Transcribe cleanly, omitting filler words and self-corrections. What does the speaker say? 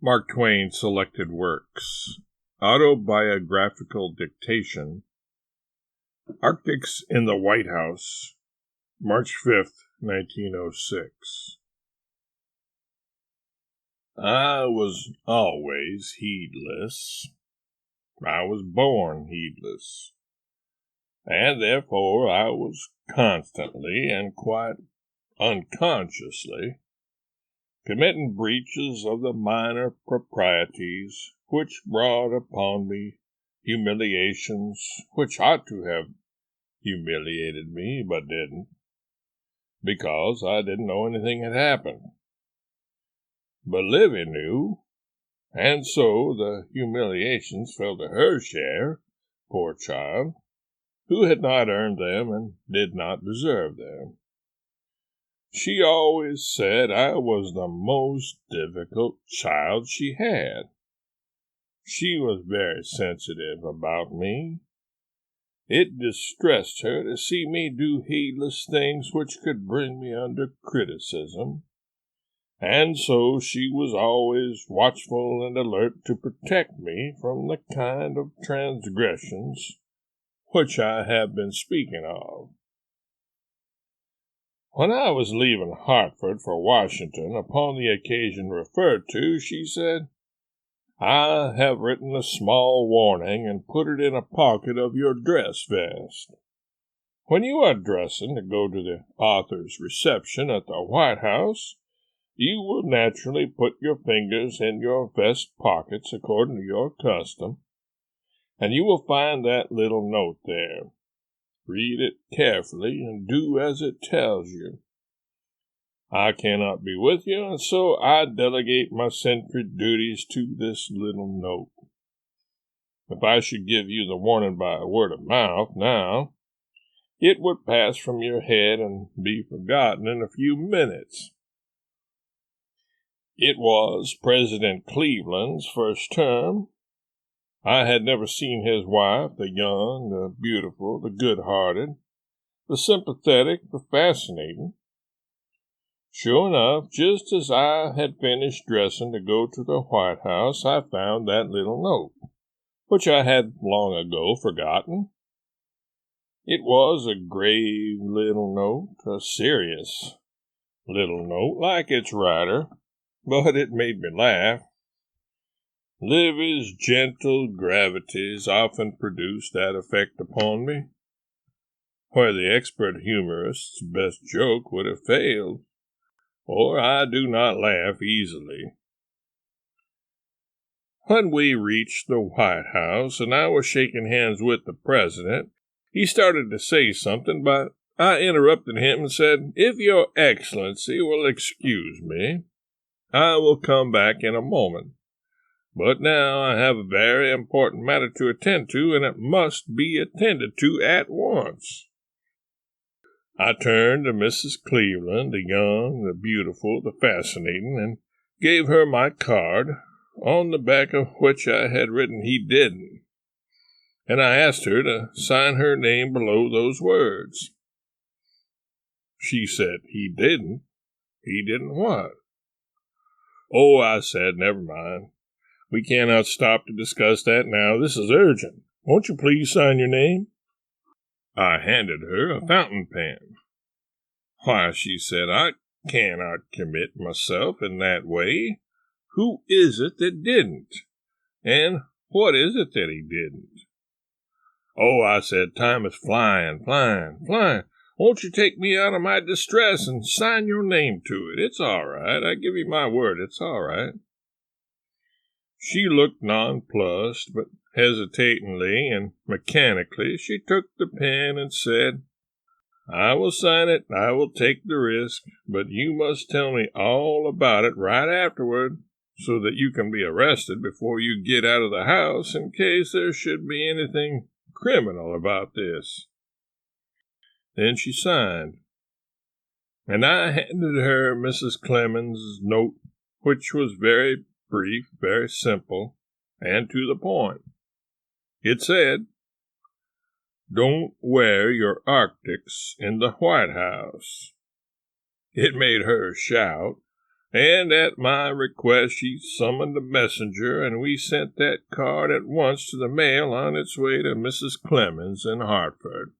Mark Twain Selected Works, Autobiographical Dictation, Arctics in the White House, March 5th, 1906. I was always heedless. I was born heedless, and therefore I was constantly and quite unconsciously committing breaches of the minor proprieties which brought upon me humiliations which ought to have humiliated me, but didn't, because I didn't know anything had happened. But Livy knew, and so the humiliations fell to her share, poor child, who had not earned them and did not deserve them. She always said I was the most difficult child she had. She was very sensitive about me. It distressed her to see me do heedless things which could bring me under criticism, and so she was always watchful and alert to protect me from the kind of transgressions which I have been speaking of. When I was leaving Hartford for Washington upon the occasion referred to, she said, "I have written a small warning and put it in a pocket of your dress vest. When you are dressing to go to the author's reception at the White House, you will naturally put your fingers in your vest pockets according to your custom, and you will find that little note there. Read it carefully and do as it tells you. I cannot be with you, and so I delegate my sentry duties to this little note. If I should give you the warning by word of mouth now, it would pass from your head and be forgotten in a few minutes." It was President Cleveland's first term. I had never seen his wife, the young, the beautiful, the good-hearted, the sympathetic, the fascinating. Sure enough, just as I had finished dressing to go to the White House, I found that little note, which I had long ago forgotten. It was a grave little note, a serious little note, like its writer, but it made me laugh. Livy's gentle gravities often produced that effect upon me, where the expert humorist's best joke would have failed, or I do not laugh easily. When we reached the White House and I was shaking hands with the president, he started to say something, but I interrupted him and said, "If your excellency will excuse me, I will come back in a moment. But now I have a very important matter to attend to, and it must be attended to at once." I turned to Mrs. Cleveland, the young, the beautiful, the fascinating, and gave her my card, on the back of which I had written "He didn't," and I asked her to sign her name below those words. She said, "He didn't? He didn't what?" "Oh," I said, "never mind. We cannot stop to discuss that now. This is urgent. Won't you please sign your name?" I handed her a fountain pen. "Why," she said, "I cannot commit myself in that way. Who is it that didn't? And what is it that he didn't?" "Oh," I said, "time is flying. Won't you take me out of my distress and sign your name to it? It's all right. I give you my word, it's all right." She looked nonplussed, but hesitatingly and mechanically she took the pen and said, "I will sign it, I will take the risk, but you must tell me all about it right afterward, so that you can be arrested before you get out of the house in case there should be anything criminal about this." Then she signed, and I handed her Mrs. Clemens's note, which was very brief, very simple, and to the point. It said, "Don't wear your arctics in the White House." It made her shout, and at my request she summoned a messenger, and we sent that card at once to the mail on its way to Mrs. Clemens in Hartford.